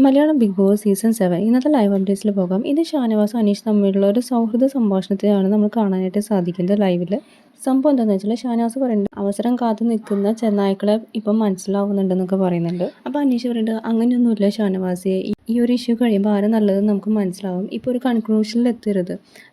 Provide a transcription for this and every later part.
Malayalam big boss season 7 ഇന്നത്തെ live അപ്ഡേറ്റ്സിൽ പോകാം. ഇത് ഷാനവാസ് അനീഷ് തമ്മിലുള്ള ഒരു സൗഹൃദ സംഭാഷണത്തെയാണ് നമ്മൾ കാണാനായിട്ട് സാധിക്കുന്നത് ലൈവിൽ. സംഭവം എന്താണെന്ന് വെച്ചാൽ ഷാനവാസ് പറയുന്നുണ്ട് അവസരം കാത്തു നിൽക്കുന്ന ചെന്നായ്ക്കളെ ഇപ്പം മനസ്സിലാവുന്നുണ്ടെന്നൊക്കെ പറയുന്നുണ്ട്. അപ്പോൾ അനീഷ് പറയുന്നുണ്ട് അങ്ങനെയൊന്നുമില്ല ഷാനവാസിയെ, ഈ ഒരു ഇഷ്യൂ കഴിയുമ്പോൾ ആരും നല്ലതെന്ന് നമുക്ക് മനസ്സിലാവും. ഇപ്പോൾ ഒരു കൺക്ലൂഷനിൽ എത്തരുത്,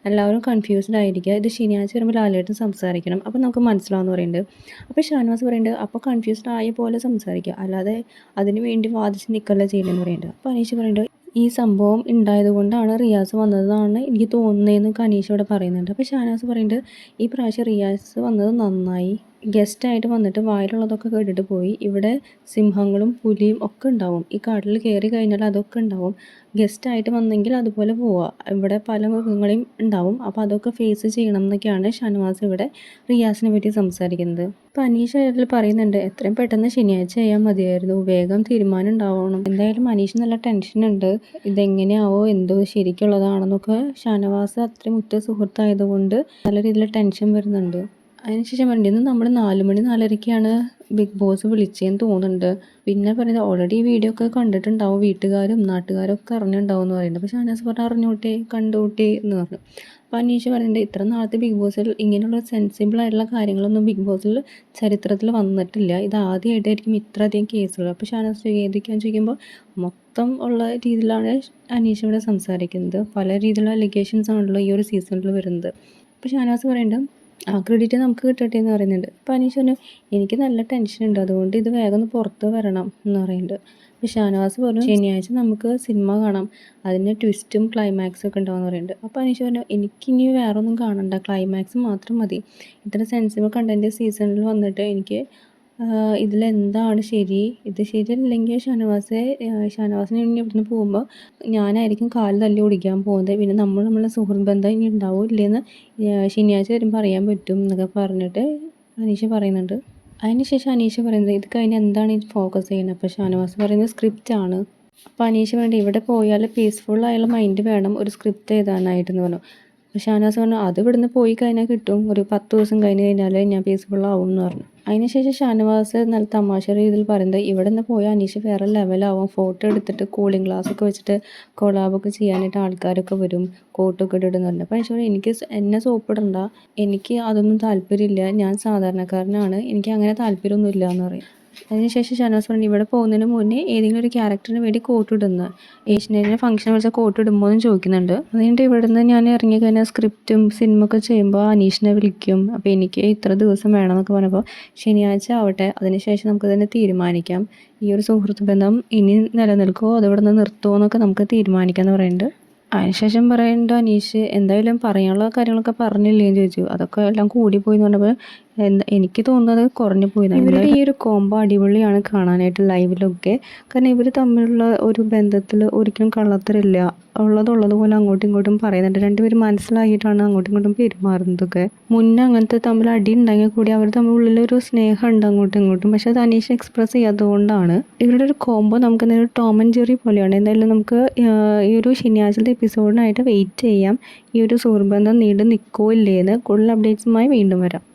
എല്ലാവരും കൺഫ്യൂസ്ഡ് ആയിരിക്കുക, ഇത് ശനിയാഴ്ച വരുമ്പോൾ ലാലേട്ടൻ സംസാരിക്കണം, അപ്പോൾ നമുക്ക് മനസ്സിലാവുമെന്ന് പറയുന്നുണ്ട്. അപ്പോൾ ഷാനവാസ് പറയുന്നുണ്ട് അപ്പോൾ കൺഫ്യൂസ്ഡ് ആയ പോലെ സംസാരിക്കുക, അല്ലാതെ അതിന് വേണ്ടി വാദിച്ച് നിൽക്കല്ല ചെയ്യണമെന്ന് പറയുന്നുണ്ട്. അപ്പോൾ അനീഷ് പറയുന്നുണ്ട് ഈ സംഭവം ഉണ്ടായത് കൊണ്ടാണ് റിയാസ് വന്നതെന്നാണ് എനിക്ക് തോന്നുന്നതെന്നൊക്കെ അനീഷ് ഇവിടെ പറയുന്നുണ്ട്. അപ്പോൾ ഷാനവാസ് പറയുന്നുണ്ട് ഈ പ്രാവശ്യം റിയാസ് വന്നത് നന്നായി, ഗസ്റ്റായിട്ട് വന്നിട്ട് വായിലുള്ളതൊക്കെ കേട്ടിട്ട് പോയി. ഇവിടെ സിംഹങ്ങളും പുലിയും ഒക്കെ ഉണ്ടാവും, ഈ കാട്ടിൽ കയറി കഴിഞ്ഞാൽ അതൊക്കെ ഉണ്ടാവും. ഗസ്റ്റായിട്ട് വന്നെങ്കിൽ അതുപോലെ പോവുക, ഇവിടെ പല മൃഗങ്ങളെയും ഉണ്ടാവും, അപ്പോൾ അതൊക്കെ ഫേസ് ചെയ്യണം എന്നൊക്കെയാണ് ഷാനവാസ് ഇവിടെ റിയാസിനെ പറ്റി സംസാരിക്കുന്നത്. അപ്പോൾ അനീഷ് അതിൽ പറയുന്നുണ്ട് എത്രയും പെട്ടെന്ന് ശനിയാഴ്ച ചെയ്യാൻ മതിയായിരുന്നു, വേഗം തീരുമാനം ഉണ്ടാവണം. എന്തായാലും അനീഷ് നല്ല ടെൻഷനുണ്ട്, ഇതെങ്ങനെയാവോ എന്തോ ശരിക്കുള്ളതാണെന്നൊക്കെ. ഷാനവാസ് അത്രയും ഉറ്റ സുഹൃത്തായതുകൊണ്ട് നല്ല രീതിയിൽ ടെൻഷൻ വരുന്നുണ്ട്. അതിനുശേഷം ഇന്ന് നമ്മൾ 4 മണി 4:30ക്കാണ് ബിഗ് ബോസ് വിളിച്ചതെന്ന് തോന്നുന്നുണ്ട്. പിന്നെ പറയുന്നത് ഓൾറെഡി ഈ വീഡിയോ ഒക്കെ കണ്ടിട്ടുണ്ടാവും, വീട്ടുകാരും നാട്ടുകാരും ഒക്കെ അറിഞ്ഞിട്ടുണ്ടാവും എന്ന് പറയുന്നുണ്ട്. അപ്പോൾ ഷാനവാസ് പറഞ്ഞു അറിഞ്ഞോട്ടെ കണ്ടോട്ടെ എന്ന് പറഞ്ഞു. അപ്പോൾ അനീഷ് പറയുന്നുണ്ട് ഇത്ര നാളത്തെ ബിഗ് ബോസിൽ ഇങ്ങനെയുള്ള സെൻസിബിൾ ആയിട്ടുള്ള കാര്യങ്ങളൊന്നും ബിഗ് ബോസിൽ ചരിത്രത്തിൽ വന്നിട്ടില്ല, ഇത് ആദ്യമായിട്ടായിരിക്കും ഇത്രയധികം കേസുകൾ. അപ്പോൾ ഷാനവാസ് ഏതൊക്കെയാണെന്ന് ചോദിക്കുമ്പോൾ മൊത്തം ഉള്ള രീതിയിലാണ് അനീഷ് ഇവിടെ സംസാരിക്കുന്നത്. പല രീതിയിലുള്ള അലിഗേഷൻസ് ആണല്ലോ ഈ ഒരു സീസണിൽ വരുന്നത്. അപ്പോൾ ഷാനവാസ് പറയുന്നുണ്ട് ആ ക്രെഡിറ്റ് നമുക്ക് കിട്ടട്ടെ എന്ന് പറയുന്നുണ്ട്. അപ്പോൾ അനീഷ് പറഞ്ഞു എനിക്ക് നല്ല ടെൻഷനുണ്ട്, അതുകൊണ്ട് ഇത് വേഗം ഒന്ന് പുറത്ത് വരണം എന്ന് പറയുന്നുണ്ട്. അപ്പോൾ ഷാനവാസ് പറഞ്ഞു ശനിയാഴ്ച നമുക്ക് സിനിമ കാണാം, അതിന് ട്വിസ്റ്റും ക്ലൈമാക്സും ഒക്കെ ഉണ്ടാവുമെന്ന് പറയുന്നുണ്ട്. അപ്പോൾ അനീഷ് പറഞ്ഞു എനിക്കിനി വേറെ ഒന്നും കാണണ്ട, ക്ലൈമാക്സ് മാത്രം മതി. ഇത്ര സെൻസിബിൾ കണ്ടൻറ്റ് സീസണിൽ വന്നിട്ട് എനിക്ക് ഇതിലെന്താണ് ശരി, ഇത് ശരിയല്ലെങ്കിൽ ഷാനവാസിനെ ഇനി ഇവിടുന്ന് പോകുമ്പോൾ ഞാനായിരിക്കും കാല് തല്ലി ഓടിക്കാൻ പോകുന്നത്, പിന്നെ നമ്മളെ സുഹൃത്ത് ബന്ധം ഇനി ഉണ്ടാവും ഇല്ലെന്ന് ശനിയാഴ്ച വരുമ്പോൾ അറിയാൻ പറ്റും എന്നൊക്കെ പറഞ്ഞിട്ട് അനീഷ് പറയുന്നുണ്ട്. അതിനുശേഷം അനീഷ് പറയുന്നത് ഇത് കഴിഞ്ഞ് എന്താണ് ഈ ഫോക്കസ് ചെയ്യുന്നത്. അപ്പോൾ ഷാനവാസ് പറയുന്നത് സ്ക്രിപ്റ്റാണ്. അപ്പോൾ അനീഷ് വേണ്ടി ഇവിടെ പോയാൽ പീസ്ഫുൾ ആയുള്ള മൈൻഡ് വേണം ഒരു സ്ക്രിപ്റ്റ് എഴുതാനായിട്ടെന്ന് പറഞ്ഞു. അപ്പോൾ ഷാനവാസ് പറഞ്ഞു അത് ഇവിടുന്ന് പോയി കഴിഞ്ഞാൽ കിട്ടും, ഒരു 10 ദിവസം കഴിഞ്ഞ് കഴിഞ്ഞാൽ ഞാൻ പീസ്ഫുൾ ആവും എന്ന് പറഞ്ഞു. അതിനുശേഷം ഷാനവാസ് നല്ല തമാശ രീതിയിൽ പറയുന്നത് ഇവിടെ നിന്ന് പോയാൽ അനീഷ് വേറെ ലെവലാവും, ഫോട്ടോ എടുത്തിട്ട് കൂളിംഗ് ഗ്ലാസ് ഒക്കെ വെച്ചിട്ട് കൊളാബൊക്കെ ചെയ്യാനായിട്ട് ആൾക്കാരൊക്കെ വരും, കോട്ടൊക്കെ ഇട്ടിടുന്നുണ്ട്. അപ്പോൾ അനീഷ് പറഞ്ഞു എനിക്ക് എന്നെ സോപ്പിടണ്ട, എനിക്ക് അതൊന്നും താല്പര്യമില്ല, ഞാൻ സാധാരണക്കാരനാണ്, എനിക്ക് അങ്ങനെ താല്പര്യമൊന്നുമില്ല എന്ന് പറയും. അതിനുശേഷം ഷാനവാസ് പറഞ്ഞു ഇവിടെ പോകുന്നതിന് മുന്നേ ഏതെങ്കിലും ഒരു ക്യാരക്ടറിന് വേണ്ടി കോട്ട് ഇടുന്ന ഏഷ്യനെറ്റിൻ്റെ ഫംഗ്ഷൻ വെച്ചാൽ കോട്ട് ഇടുമ്പോൾ എന്ന് ചോദിക്കുന്നുണ്ട്. അതുകൊണ്ട് ഇവിടെ നിന്ന് ഞാൻ ഇറങ്ങിക്കഴിഞ്ഞാൽ സ്ക്രിപ്റ്റും സിനിമ ഒക്കെ ചെയ്യുമ്പോൾ അനീഷിനെ വിളിക്കും, അപ്പോൾ എനിക്ക് ഇത്ര ദിവസം വേണമെന്നൊക്കെ പറഞ്ഞപ്പോൾ ശനിയാഴ്ച ആവട്ടെ, അതിനുശേഷം നമുക്ക് തന്നെ തീരുമാനിക്കാം ഈ ഒരു സുഹൃത്ത് ബന്ധം ഇനി നിലനിൽക്കുമോ അതോ ഇവിടെ നിന്ന് നിർത്തുമോ എന്നൊക്കെ നമുക്ക് തീരുമാനിക്കാമെന്ന് പറയുന്നുണ്ട്. അതിനുശേഷം പറയുന്നുണ്ട് അനീഷ് എന്തായാലും പറയാനുള്ള കാര്യങ്ങളൊക്കെ പറഞ്ഞില്ലേ എന്ന് ചോദിച്ചു. അതൊക്കെ എല്ലാം കൂടിപ്പോയി എന്ന് പറഞ്ഞപ്പോൾ എനിക്ക് തോന്നുന്നത് കുറഞ്ഞു പോയി. ഇവരുടെ ഈ ഒരു കോംബോ അടിപൊളിയാണ് കാണാനായിട്ട് ലൈവിലൊക്കെ. കാരണം ഇവർ തമ്മിലുള്ള ഒരു ബന്ധത്തിൽ ഒരിക്കലും കള്ളത്തരില്ല, ഉള്ളതുപോലെ അങ്ങോട്ടും ഇങ്ങോട്ടും പറയുന്നുണ്ട്. രണ്ടുപേരും മനസ്സിലാക്കിയിട്ടാണ് അങ്ങോട്ടും ഇങ്ങോട്ടും പെരുമാറുന്നതൊക്കെ. മുന്നേ അങ്ങനത്തെ തമ്മിൽ അടി ഉണ്ടെങ്കിൽ കൂടി അവർ തമ്മിലുള്ളിലൊരു സ്നേഹം ഉണ്ട് അങ്ങോട്ടും ഇങ്ങോട്ടും, പക്ഷെ അത് അനീഷ് എക്സ്പ്രസ് ചെയ്യാത്തതുകൊണ്ടാണ്. ഇവരുടെ ഒരു കോംബോ നമുക്ക് എന്തെങ്കിലും ടോം ആൻഡ് ജെറി പോലെയാണ്. എന്തായാലും നമുക്ക് ഈ ഒരു ശനിയാഴ്ചത്തെ എപ്പിസോഡിനായിട്ട് വെയിറ്റ് ചെയ്യാം, ഈ ഒരു സുഹൃത്ത് ബന്ധം നീണ്ടു നിൽക്കുമോ ഇല്ലേന്ന്. കൂടുതൽ അപ്ഡേറ്റ്സുമായി വീണ്ടും വരാം.